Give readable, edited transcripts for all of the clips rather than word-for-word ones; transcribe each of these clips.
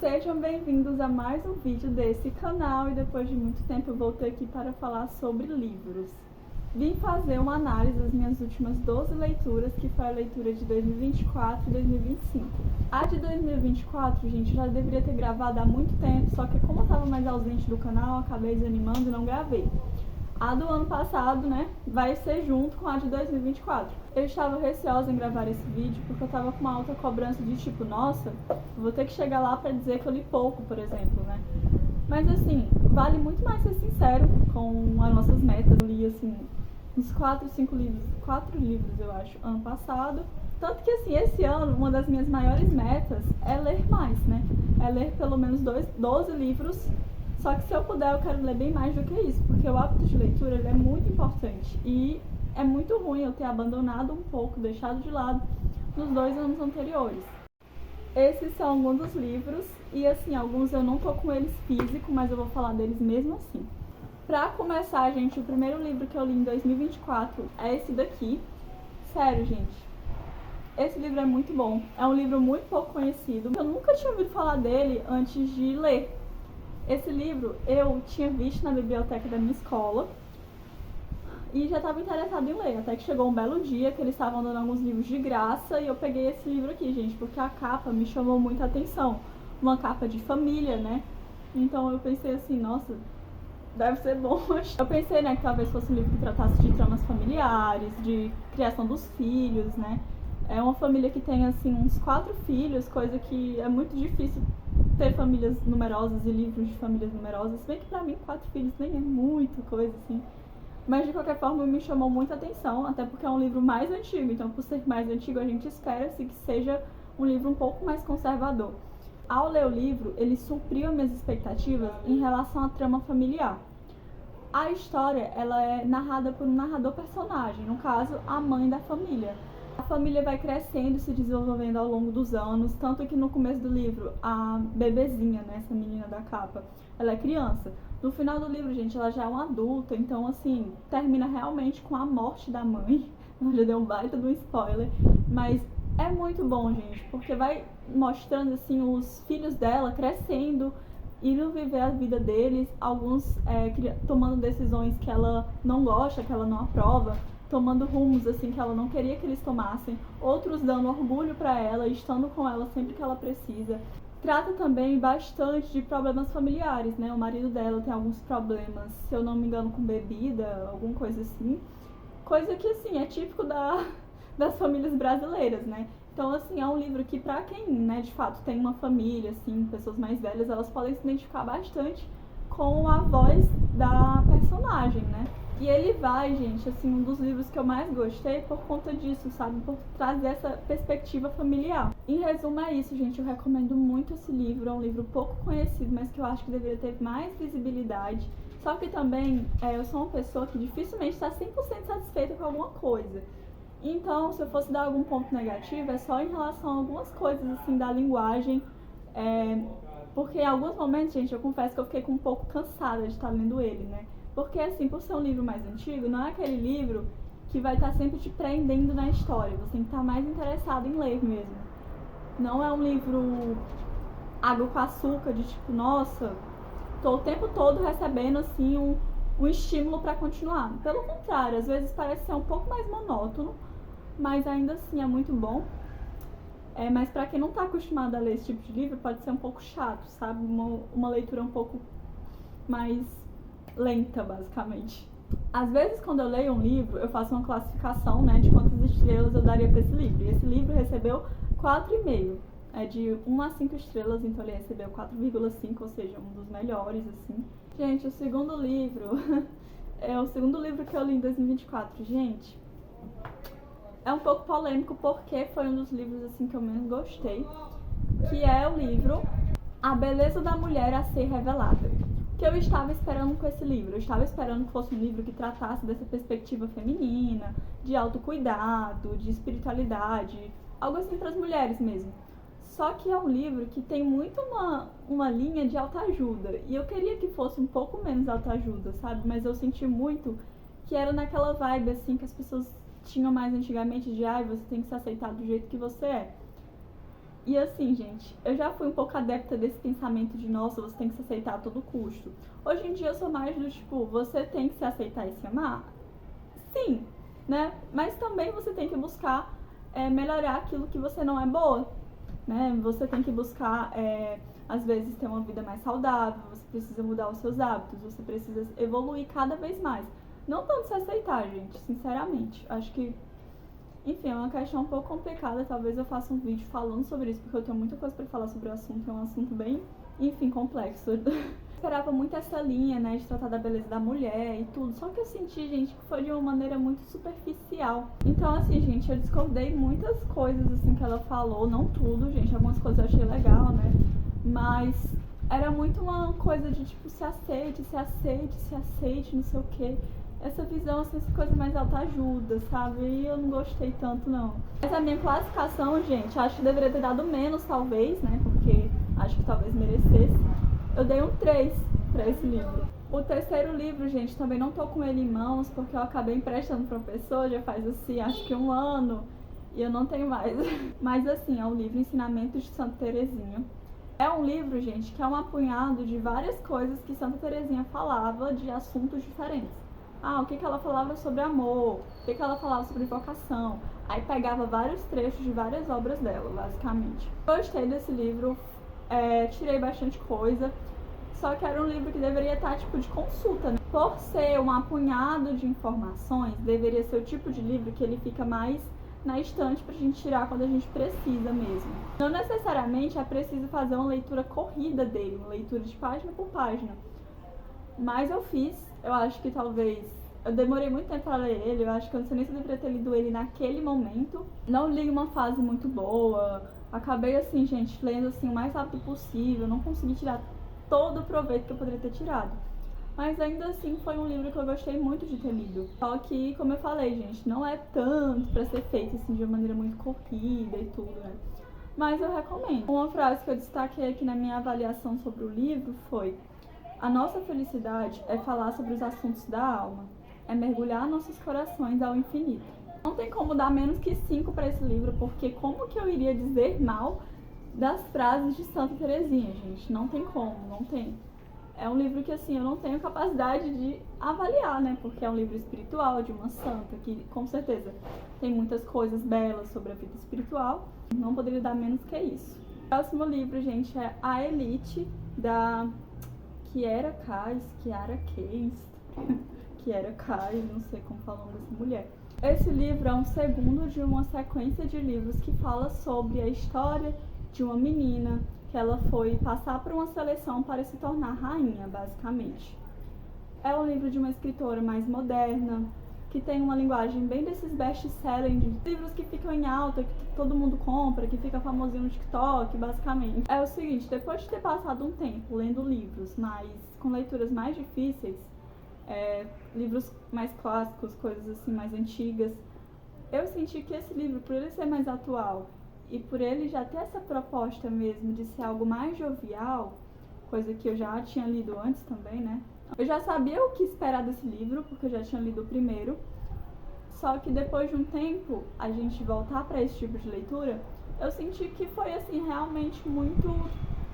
Sejam bem-vindos a mais um vídeo desse canal e depois de muito tempo eu voltei aqui para falar sobre livros. Vim fazer uma análise das minhas últimas 12 leituras, que foi a leitura de 2024 e 2025. A de 2024, gente, já deveria ter gravado há muito tempo, só que como eu estava mais ausente do canal, eu acabei desanimando e não gravei. A do ano passado, né, vai ser junto com a de 2024. Eu estava receosa em gravar esse vídeo porque eu estava com uma alta cobrança de tipo, nossa, vou ter que chegar lá para dizer que eu li pouco, por exemplo, né? Mas assim, vale muito mais ser sincero com as nossas metas. Eu li assim uns 4 livros, eu acho, ano passado. Tanto que assim, esse ano, uma das minhas maiores metas é ler mais, né? É ler pelo menos 12 livros. Só que se eu puder, eu quero ler bem mais do que isso, porque o hábito de leitura ele é muito importante. E é muito ruim eu ter abandonado um pouco, deixado de lado nos 2 anos anteriores. Esses são alguns dos livros, e assim, alguns eu não tô com eles físico, mas eu vou falar deles mesmo assim. Pra começar, gente, o primeiro livro que eu li em 2024 é esse daqui. Sério, gente, esse livro é muito bom. É um livro muito pouco conhecido. Eu nunca tinha ouvido falar dele antes de ler. Esse livro eu tinha visto na biblioteca da minha escola e já estava interessada em ler, até que chegou um belo dia que eles estavam dando alguns livros de graça e eu peguei esse livro aqui, gente, porque a capa me chamou muita atenção. Uma capa de família, né? Então eu pensei assim, nossa, deve ser bom. Eu pensei, né, que talvez fosse um livro que tratasse de tramas familiares, de criação dos filhos, né? É uma família que tem, assim, uns 4 filhos, coisa que é muito difícil ter famílias numerosas e livros de famílias numerosas. Se bem que pra mim 4 filhos nem é muita coisa, assim. Mas de qualquer forma me chamou muita atenção, até porque é um livro mais antigo. Então, por ser mais antigo, a gente espera-se que seja um livro um pouco mais conservador. Ao ler o livro, ele supriu minhas expectativas em relação à trama familiar. A história, ela é narrada por um narrador personagem, no caso, a mãe da família. A família vai crescendo e se desenvolvendo ao longo dos anos, tanto que no começo do livro, a bebezinha, né, essa menina da capa, ela é criança. No final do livro, gente, ela já é uma adulta, então, assim, termina realmente com a morte da mãe. Eu já dei um baita de um spoiler, mas é muito bom, gente, porque vai mostrando, assim, os filhos dela crescendo, indo viver a vida deles, alguns tomando decisões que ela não gosta, que ela não aprova, tomando rumos assim que ela não queria que eles tomassem, outros dando orgulho para ela, estando com ela sempre que ela precisa. Trata também bastante de problemas familiares, né? O marido dela tem alguns problemas, se eu não me engano, com bebida, alguma coisa assim. Coisa que, assim, é típico das famílias brasileiras, né? Então, assim, é um livro que pra quem, né, de fato tem uma família, assim, pessoas mais velhas, elas podem se identificar bastante com a voz da personagem, né? E ele vai, gente, assim, um dos livros que eu mais gostei por conta disso, sabe? Por trazer essa perspectiva familiar. Em resumo, é isso, gente. Eu recomendo muito esse livro. É um livro pouco conhecido, mas que eu acho que deveria ter mais visibilidade. Só que também, eu sou uma pessoa que dificilmente está 100% satisfeita com alguma coisa. Então, se eu fosse dar algum ponto negativo, é só em relação a algumas coisas, assim, da linguagem. Porque em alguns momentos, gente, eu confesso que eu fiquei um pouco cansada de estar lendo ele, né? Porque, assim, por ser um livro mais antigo, não é aquele livro que vai estar sempre te prendendo na história. Você tem que estar mais interessado em ler mesmo. Não é um livro água com açúcar, de tipo, nossa, tô o tempo todo recebendo, assim, um estímulo para continuar. Pelo contrário, às vezes parece ser um pouco mais monótono, mas ainda assim é muito bom. Mas pra quem não tá acostumado a ler esse tipo de livro, pode ser um pouco chato, sabe? Uma leitura um pouco mais lenta, basicamente. Às vezes, quando eu leio um livro, eu faço uma classificação, né, de quantas estrelas eu daria pra esse livro. E esse livro recebeu 4,5. É de 1 a 5 estrelas, então ele recebeu 4,5, ou seja, um dos melhores, assim. Gente, o segundo livro é o segundo livro que eu li em 2024. Gente, é um pouco polêmico porque foi um dos livros assim que eu menos gostei, que é o livro A Beleza da Mulher a Ser Revelada. O que eu estava esperando com esse livro? Eu estava esperando que fosse um livro que tratasse dessa perspectiva feminina, de autocuidado, de espiritualidade, algo assim para as mulheres mesmo. Só que é um livro que tem muito uma linha de autoajuda, e eu queria que fosse um pouco menos autoajuda, sabe? Mas eu senti muito que era naquela vibe assim que as pessoas tinham mais antigamente de você tem que se aceitar do jeito que você é. E assim, gente, eu já fui um pouco adepta desse pensamento de, nossa, você tem que se aceitar a todo custo. Hoje em dia eu sou mais do tipo, você tem que se aceitar e se amar? Sim, né? Mas também você tem que buscar melhorar aquilo que você não é boa, né? Você tem que buscar, às vezes, ter uma vida mais saudável, você precisa mudar os seus hábitos, você precisa evoluir cada vez mais. Não tanto se aceitar, gente, sinceramente. Acho que, enfim, é uma questão um pouco complicada. Talvez eu faça um vídeo falando sobre isso, porque eu tenho muita coisa pra falar sobre o assunto. É um assunto bem, enfim, complexo. Esperava muito essa linha, né, de tratar da beleza da mulher e tudo. Só que eu senti, gente, que foi de uma maneira muito superficial. Então, assim, gente, eu discordei muitas coisas, assim, que ela falou. Não tudo, gente. Algumas coisas eu achei legal, né? Mas era muito uma coisa de, tipo, se aceite, se aceite, se aceite, não sei o quê. Essa visão, assim, essa coisa mais autoajuda, sabe? E eu não gostei tanto, não. Mas a minha classificação, gente, acho que deveria ter dado menos, talvez, né? Porque acho que talvez merecesse. Eu dei um 3 pra esse livro. O terceiro livro, gente, também não tô com ele em mãos, porque eu acabei emprestando pra pessoa, já faz, assim, acho que 1 ano. E eu não tenho mais. Mas, assim, é o livro Ensinamentos de Santa Teresinha. É um livro, gente, que é um apunhado de várias coisas que Santa Teresinha falava de assuntos diferentes. O que ela falava sobre amor, o que ela falava sobre vocação. Aí pegava vários trechos de várias obras dela, basicamente. Gostei desse livro, tirei bastante coisa, só que era um livro que deveria estar tipo de consulta, né? Por ser um apunhado de informações, deveria ser o tipo de livro que ele fica mais na estante pra gente tirar quando a gente precisa mesmo. Não necessariamente é preciso fazer uma leitura corrida dele, uma leitura de página por página. Mas eu fiz, eu acho que talvez... Eu demorei muito tempo pra ler ele, eu acho que eu não sei nem se eu deveria ter lido ele naquele momento. Não li uma fase muito boa, acabei assim, gente, lendo assim o mais rápido possível, não consegui tirar todo o proveito que eu poderia ter tirado. Mas ainda assim foi um livro que eu gostei muito de ter lido. Só que, como eu falei, gente, não é tanto pra ser feito assim de uma maneira muito corrida e tudo, né? Mas eu recomendo. Uma frase que eu destaquei aqui na minha avaliação sobre o livro foi: a nossa felicidade é falar sobre os assuntos da alma, é mergulhar nossos corações ao infinito. Não tem como dar menos que 5 para esse livro, porque como que eu iria dizer mal das frases de Santa Teresinha, gente? Não tem como, não tem. É um livro que, assim, eu não tenho capacidade de avaliar, né? Porque é um livro espiritual de uma santa, que com certeza tem muitas coisas belas sobre a vida espiritual. Não poderia dar menos que isso. O próximo livro, gente, é A Elite, da Kiera Kays, não sei como falar o nome dessa mulher. Esse livro é um segundo de uma sequência de livros que fala sobre a história de uma menina que ela foi passar por uma seleção para se tornar rainha, basicamente. É um livro de uma escritora mais moderna, que tem uma linguagem bem desses best-sellers, de livros que ficam em alta, que todo mundo compra, que fica famosinho no TikTok, basicamente. É o seguinte, depois de ter passado um tempo lendo livros, mas com leituras mais difíceis, livros mais clássicos, coisas assim mais antigas, eu senti que esse livro, por ele ser mais atual e por ele já ter essa proposta mesmo de ser algo mais jovial, coisa que eu já tinha lido antes também, né? Eu já sabia o que esperar desse livro, porque eu já tinha lido o primeiro, só que depois de um tempo, a gente voltar para esse tipo de leitura, eu senti que foi assim, realmente muito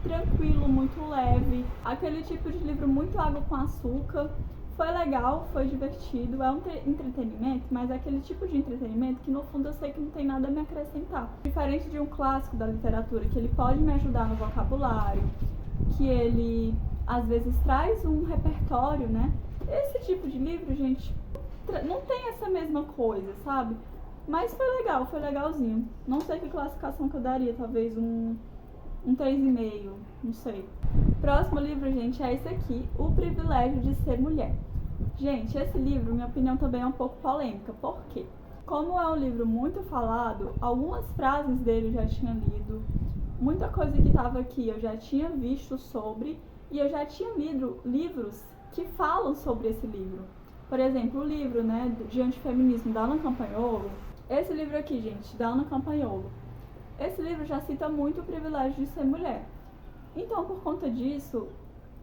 tranquilo, muito leve, aquele tipo de livro muito água com açúcar. Foi legal, foi divertido, é um entretenimento, mas é aquele tipo de entretenimento que no fundo eu sei que não tem nada a me acrescentar. Diferente de um clássico da literatura, que ele pode me ajudar no vocabulário, que ele às vezes traz um repertório, né? Esse tipo de livro, gente, não tem essa mesma coisa, sabe? Mas foi legal, foi legalzinho. Não sei que classificação que eu daria, talvez um 3,5, não sei. Próximo livro, gente, é esse aqui, O Privilégio de Ser Mulher. Gente, esse livro, minha opinião também é um pouco polêmica. Por quê? Como é um livro muito falado, algumas frases dele eu já tinha lido, muita coisa que estava aqui eu já tinha visto sobre, e eu já tinha lido livros que falam sobre esse livro. Por exemplo, o livro, né, de antifeminismo da Ana Campanholo. Esse livro aqui, gente, da Ana Campanholo. Esse livro já cita muito o privilégio de ser mulher. Então, por conta disso,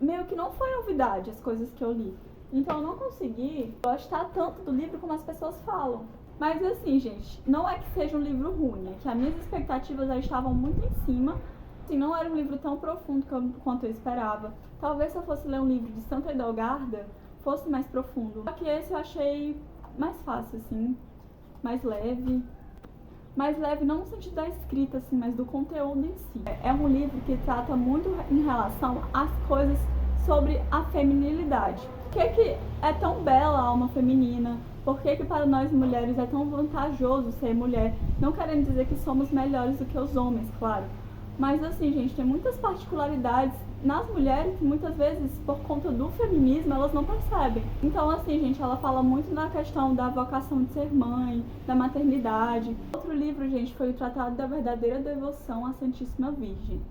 meio que não foi novidade as coisas que eu li. Então, eu não consegui gostar tanto do livro como as pessoas falam. Mas assim, gente, não é que seja um livro ruim, é que as minhas expectativas já estavam muito em cima. Assim, não era um livro tão profundo quanto eu esperava. Talvez se eu fosse ler um livro de Santa Edelgarda, fosse mais profundo. Só que esse eu achei mais fácil, assim, mais leve. Mais leve não no sentido da escrita, assim, mas do conteúdo em si. É um livro que trata muito em relação às coisas sobre a feminilidade. Por que é tão bela a alma feminina? Por que para nós mulheres é tão vantajoso ser mulher? Não querendo dizer que somos melhores do que os homens, claro. Mas assim, gente, tem muitas particularidades nas mulheres que muitas vezes, por conta do feminismo, elas não percebem. Então, assim, gente, ela fala muito na questão da vocação de ser mãe, da maternidade. Outro livro, gente, foi o Tratado da Verdadeira Devoção à Santíssima Virgem.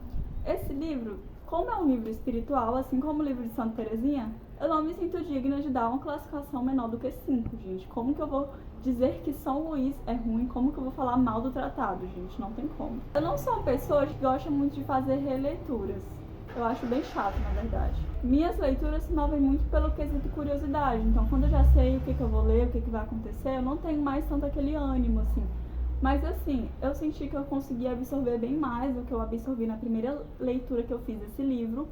Esse livro, como é um livro espiritual, assim como o livro de Santa Teresinha, eu não me sinto digna de dar uma classificação menor do que 5, gente. Como que eu vou dizer que São Luís é ruim? Como que eu vou falar mal do tratado, gente? Não tem como. Eu não sou uma pessoa que gosta muito de fazer releituras. Eu acho bem chato, na verdade. Minhas leituras se movem muito pelo quesito curiosidade. Então, quando eu já sei o que eu vou ler, o que vai acontecer, eu não tenho mais tanto aquele ânimo, assim. Mas, assim, eu senti que eu consegui absorver bem mais do que eu absorvi na primeira leitura que eu fiz desse livro.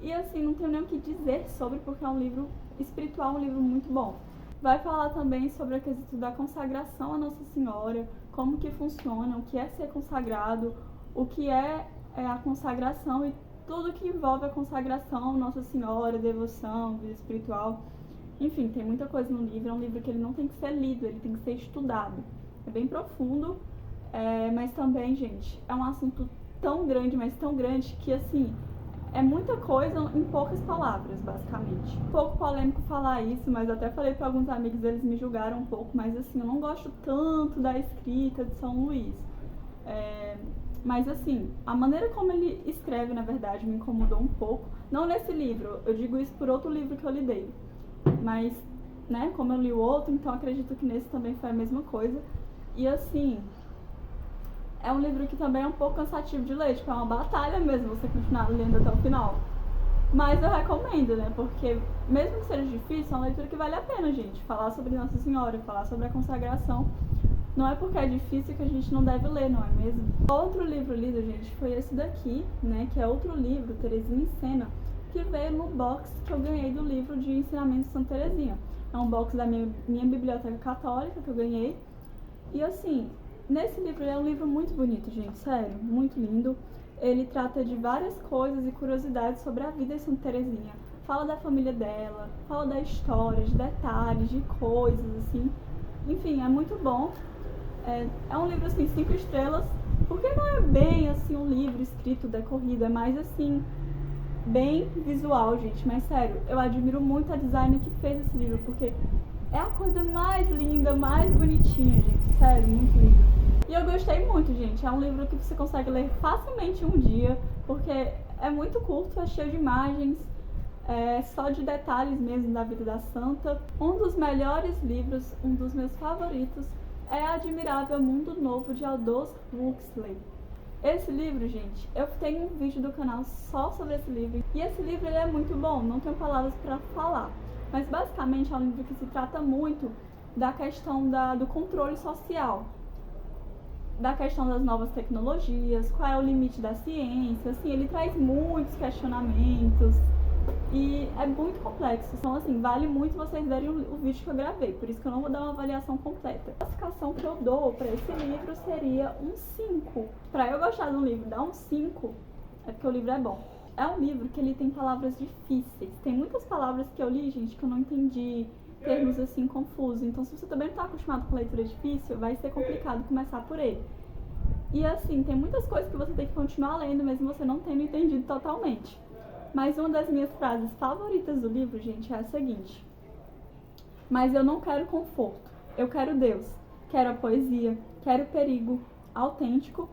E, assim, não tenho nem o que dizer sobre, porque é um livro espiritual, um livro muito bom. Vai falar também sobre o quesito da consagração à Nossa Senhora, como que funciona, o que é ser consagrado, o que é a consagração e tudo que envolve a consagração, Nossa Senhora, devoção, vida espiritual. Enfim, tem muita coisa no livro. É um livro que ele não tem que ser lido, ele tem que ser estudado. É bem profundo, mas também, gente, é um assunto tão grande, mas tão grande que, assim, é muita coisa em poucas palavras, basicamente. Um pouco polêmico falar isso, mas até falei para alguns amigos, eles me julgaram um pouco, mas assim, eu não gosto tanto da escrita de São Luís. Mas assim, a maneira como ele escreve, na verdade, me incomodou um pouco. Não nesse livro, eu digo isso por outro livro que eu li dele. Mas, né, como eu li o outro, então acredito que nesse também foi a mesma coisa. E assim, é um livro que também é um pouco cansativo de ler, tipo, é uma batalha mesmo você continuar lendo até o final. Mas eu recomendo, né, porque mesmo que seja difícil, é uma leitura que vale a pena, gente. Falar sobre Nossa Senhora, falar sobre a consagração. Não é porque é difícil que a gente não deve ler, não é mesmo? Outro livro lido, gente, foi esse daqui, né, que é outro livro, Teresinha em Cena, que veio no box que eu ganhei do livro de ensinamentos de Santa Teresinha. É um box da minha biblioteca católica que eu ganhei. E assim, nesse livro, ele é um livro muito bonito, gente, sério, muito lindo. Ele trata de várias coisas e curiosidades sobre a vida de Santa Teresinha. Fala da família dela, fala da história, de detalhes, de coisas, assim. Enfim, é muito bom. É um livro, assim, 5 estrelas, porque não é bem, assim, um livro escrito, decorrido, é mais, assim, bem visual, gente. Mas, sério, eu admiro muito a designer que fez esse livro, porque é a coisa mais linda, mais bonitinha, gente. Sério, muito lindo. E eu gostei muito, gente. É um livro que você consegue ler facilmente em um dia, porque é muito curto, é cheio de imagens, só de detalhes mesmo da vida da santa. Um dos melhores livros, um dos meus favoritos, é Admirável Mundo Novo, de Aldous Huxley. Esse livro, gente, eu tenho um vídeo do canal só sobre esse livro. E esse livro ele é muito bom, não tenho palavras para falar. Mas basicamente é um livro que se trata muito da questão do controle social, da questão das novas tecnologias, qual é o limite da ciência, assim, ele traz muitos questionamentos e é muito complexo. Então, assim, vale muito vocês verem o vídeo que eu gravei, por isso que eu não vou dar uma avaliação completa. A classificação que eu dou para esse livro seria um 5. Para eu gostar de um livro dar um 5, é porque o livro é bom. É um livro que ele tem palavras difíceis. Tem muitas palavras que eu li, gente, que eu não entendi, termos assim confusos. Então, se você também não está acostumado com leitura difícil, vai ser complicado começar por ele. E assim, tem muitas coisas que você tem que continuar lendo, mesmo você não tendo entendido totalmente. Mas uma das minhas frases favoritas do livro, gente, é a seguinte: mas eu não quero conforto, eu quero Deus, quero a poesia, quero o perigo autêntico,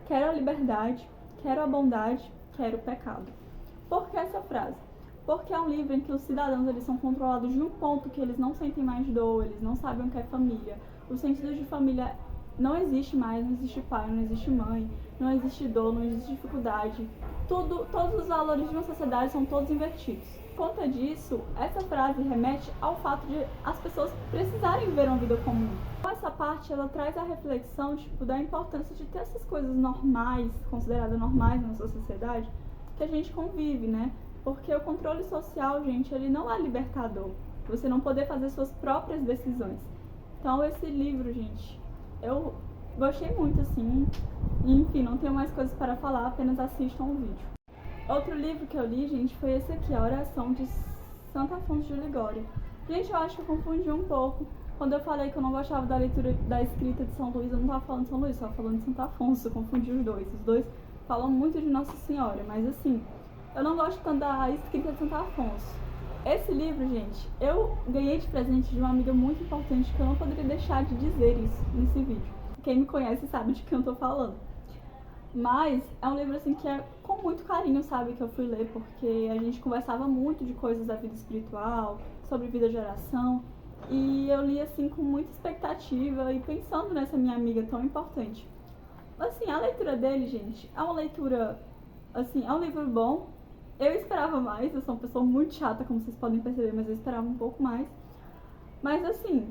quero a liberdade, quero a bondade, quero o pecado. Por que essa frase? Porque é um livro em que os cidadãos eles são controlados de um ponto que eles não sentem mais dor, eles não sabem o que é família. O sentido de família não existe mais, não existe pai, não existe mãe, não existe dor, não existe dificuldade. todos os valores de uma sociedade são todos invertidos. Por conta disso, essa frase remete ao fato de as pessoas precisarem viver uma vida comum. Então, essa parte ela traz a reflexão da importância de ter essas coisas normais, consideradas normais na nossa sociedade, que a gente convive, né? Porque o controle social, gente, ele não é libertador. Você não poder fazer suas próprias decisões. Então, esse livro, gente, eu gostei muito, assim. Enfim, não tenho mais coisas para falar, apenas assistam o vídeo. Outro livro que eu li, gente, foi esse aqui, A Oração de Santo Afonso de Ligório. Gente, eu acho que eu confundi um pouco. Quando eu falei que eu não gostava da leitura da escrita de São Luís, eu não estava falando de São Luís, eu estava falando de Santo Afonso, eu confundi os dois. Os dois falam muito de Nossa Senhora, mas assim, eu não gosto tanto da escrita de Santo Afonso. Esse livro, gente, eu ganhei de presente de uma amiga muito importante que eu não poderia deixar de dizer isso nesse vídeo. Quem me conhece sabe de quem eu tô falando. Mas é um livro assim que é com muito carinho, sabe, que eu fui ler, porque a gente conversava muito de coisas da vida espiritual, sobre vida de oração, e eu li assim com muita expectativa e pensando nessa minha amiga tão importante. Assim, a leitura dele, gente, é uma leitura, assim, é um livro bom. Eu esperava mais, eu sou uma pessoa muito chata, como vocês podem perceber, mas eu esperava um pouco mais. Mas assim,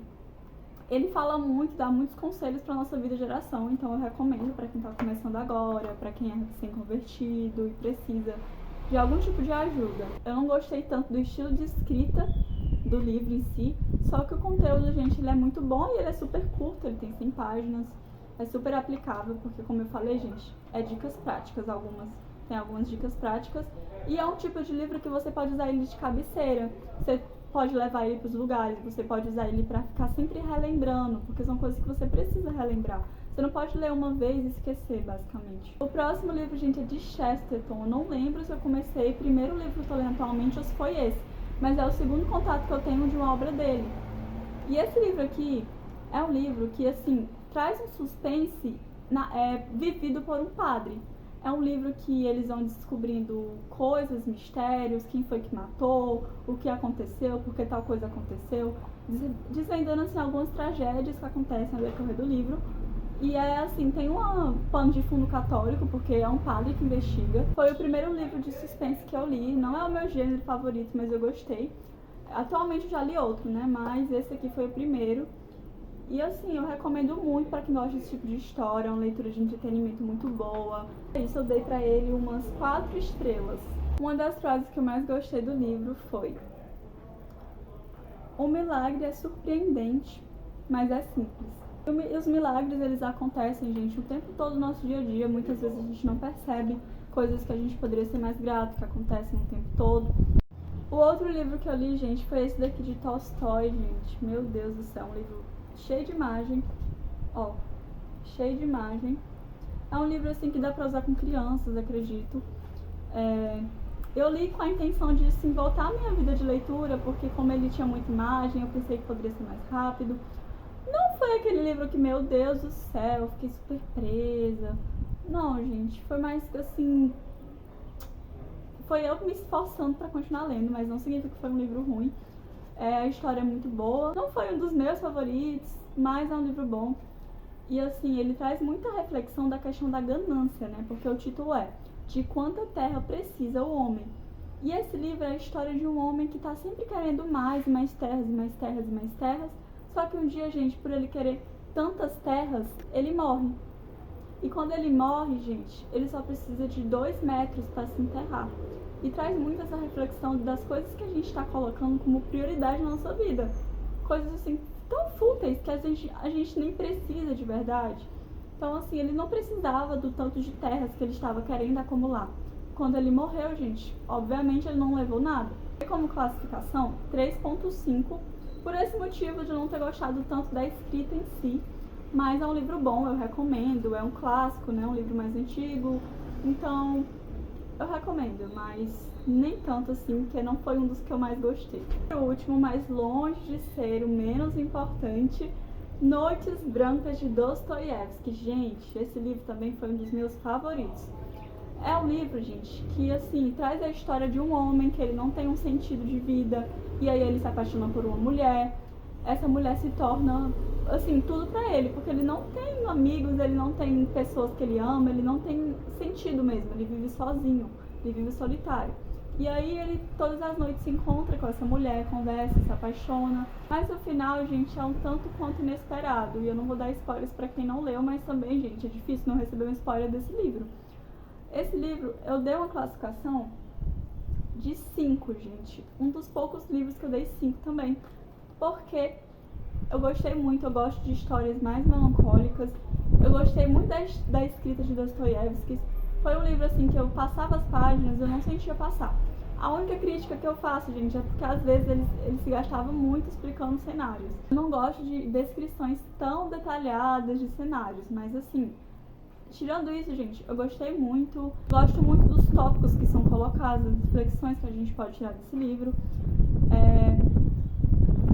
ele fala muito, dá muitos conselhos para nossa vida de oração, então eu recomendo para quem está começando agora, para quem é recém-convertido e precisa de algum tipo de ajuda. Eu não gostei tanto do estilo de escrita do livro em si, só que o conteúdo, gente, ele é muito bom e ele é super curto, ele tem 100 páginas, é super aplicável, porque como eu falei, gente, é dicas práticas, tem algumas dicas práticas, e é um tipo de livro que você pode usar ele de cabeceira, você pode levar ele para os lugares, você pode usar ele para ficar sempre relembrando, porque são coisas que você precisa relembrar. Você não pode ler uma vez e esquecer, basicamente. O próximo livro, gente, é de Chesterton. Eu não lembro se eu comecei o primeiro livro que eu tô lendo atualmente ou se foi esse, mas é o segundo contato que eu tenho de uma obra dele. E esse livro aqui é um livro que, assim, traz um suspense vivido por um padre. É um livro que eles vão descobrindo coisas, mistérios, quem foi que matou, o que aconteceu, por que tal coisa aconteceu, desvendando assim algumas tragédias que acontecem ao decorrer do livro. E é assim, tem um pano de fundo católico, porque é um padre que investiga. Foi o primeiro livro de suspense que eu li, não é o meu gênero favorito, mas eu gostei. Atualmente eu já li outro, né, mas esse aqui foi o primeiro. E assim, eu recomendo muito para quem gosta desse tipo de história, é uma leitura de entretenimento muito boa. Isso eu dei para ele umas 4 estrelas. Uma das frases que eu mais gostei do livro foi: o milagre é surpreendente, mas é simples. E os milagres, eles acontecem, gente, o tempo todo no nosso dia a dia. Muitas vezes a gente não percebe coisas que a gente poderia ser mais grato, que acontecem o tempo todo. O outro livro que eu li, gente, foi esse daqui de Tolstói, gente. Meu Deus do céu, um livro cheio de imagem, ó, cheio de imagem. É um livro assim que dá pra usar com crianças, acredito. Eu li com a intenção de assim, voltar à minha vida de leitura, porque como ele tinha muita imagem, eu pensei que poderia ser mais rápido. Não foi aquele livro que, meu Deus do céu, eu fiquei super presa. Não, gente, foi mais assim, foi eu me esforçando pra continuar lendo, mas não significa que foi um livro ruim. A história é muito boa. Não foi um dos meus favoritos, mas é um livro bom. E assim, ele traz muita reflexão da questão da ganância, né? Porque o título é De Quanta Terra Precisa o Homem. E esse livro é a história de um homem que está sempre querendo mais e mais terras e mais terras e mais terras. Só que um dia, gente, por ele querer tantas terras, ele morre. E quando ele morre, gente, ele só precisa de 2 metros para se enterrar. E traz muito essa reflexão das coisas que a gente está colocando como prioridade na nossa vida. Coisas assim, tão fúteis que a gente nem precisa de verdade. Então assim, ele não precisava do tanto de terras que ele estava querendo acumular. Quando ele morreu, gente, obviamente ele não levou nada. E como classificação, 3.5, por esse motivo de não ter gostado tanto da escrita em si. Mas é um livro bom, eu recomendo, é um clássico, né? Um livro mais antigo. Então, eu recomendo, mas nem tanto assim, porque não foi um dos que eu mais gostei. O último, mais longe de ser o menos importante, Noites Brancas de Dostoiévski. Gente, esse livro também foi um dos meus favoritos. É um livro, gente, que assim, traz a história de um homem que ele não tem um sentido de vida, e aí ele se apaixona por uma mulher. Essa mulher se torna, assim, tudo pra ele, porque ele não tem amigos, ele não tem pessoas que ele ama, ele não tem sentido mesmo, ele vive sozinho. ele vive solitário. E aí ele todas as noites se encontra com essa mulher, conversa, se apaixona. Mas no final, gente, é um tanto quanto inesperado. E eu não vou dar spoilers pra quem não leu, mas também, gente, é difícil não receber um spoiler desse livro. Esse livro, eu dei uma classificação de 5, gente. Um dos poucos livros que eu dei 5 também. Porque eu gostei muito, eu gosto de histórias mais melancólicas. Eu gostei muito da escrita de Dostoiévski. Foi um livro assim que eu passava as páginas e eu não sentia passar. A única crítica que eu faço, gente, é porque às vezes eles se gastavam muito explicando cenários. Eu não gosto de descrições tão detalhadas de cenários, mas assim, tirando isso, gente, eu gostei muito. Gosto muito dos tópicos que são colocados, das reflexões que a gente pode tirar desse livro.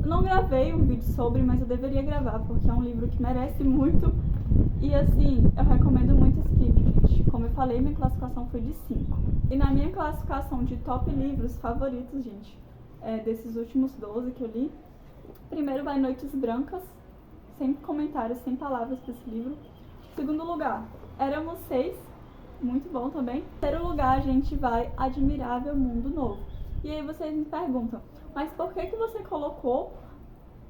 Não gravei um vídeo sobre, mas eu deveria gravar, porque é um livro que merece muito. E assim, eu recomendo muito esse livro, gente. Como eu falei, minha classificação foi de 5. E na minha classificação de top livros favoritos, gente, desses últimos 12 que eu li, primeiro vai Noites Brancas, sem comentários, sem palavras para esse livro. Segundo lugar, Éramos Seis, muito bom também. Terceiro lugar, a gente vai Admirável Mundo Novo. E aí vocês me perguntam, mas por que você colocou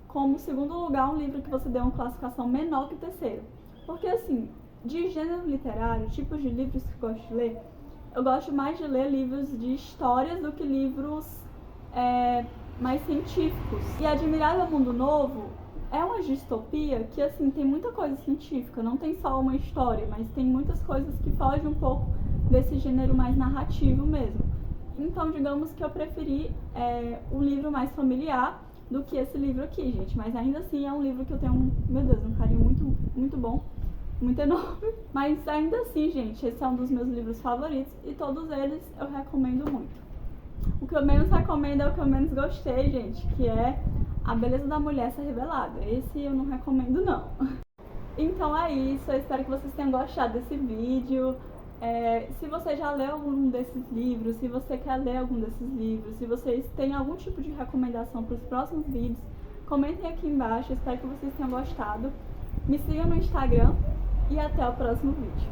como segundo lugar um livro que você deu uma classificação menor que o terceiro? Porque assim, de gênero literário, tipos de livros que eu gosto de ler, eu gosto mais de ler livros de histórias do que livros mais científicos. E Admirável Mundo Novo é uma distopia que assim tem muita coisa científica, não tem só uma história, mas tem muitas coisas que fogem um pouco desse gênero mais narrativo mesmo. Então, digamos que eu preferi um livro mais familiar do que esse livro aqui, gente. Mas ainda assim é um livro que eu tenho, meu Deus, um carinho muito, muito bom, muito enorme. Mas ainda assim, gente, esse é um dos meus livros favoritos e todos eles eu recomendo muito. O que eu menos recomendo é o que eu menos gostei, gente, que é A Beleza da Mulher Ser Revelada. Esse eu não recomendo, não. Então é isso, eu espero que vocês tenham gostado desse vídeo. Se você já leu algum desses livros, se você quer ler algum desses livros, se vocês têm algum tipo de recomendação para os próximos vídeos, comentem aqui embaixo, eu espero que vocês tenham gostado. Me sigam no Instagram e até o próximo vídeo.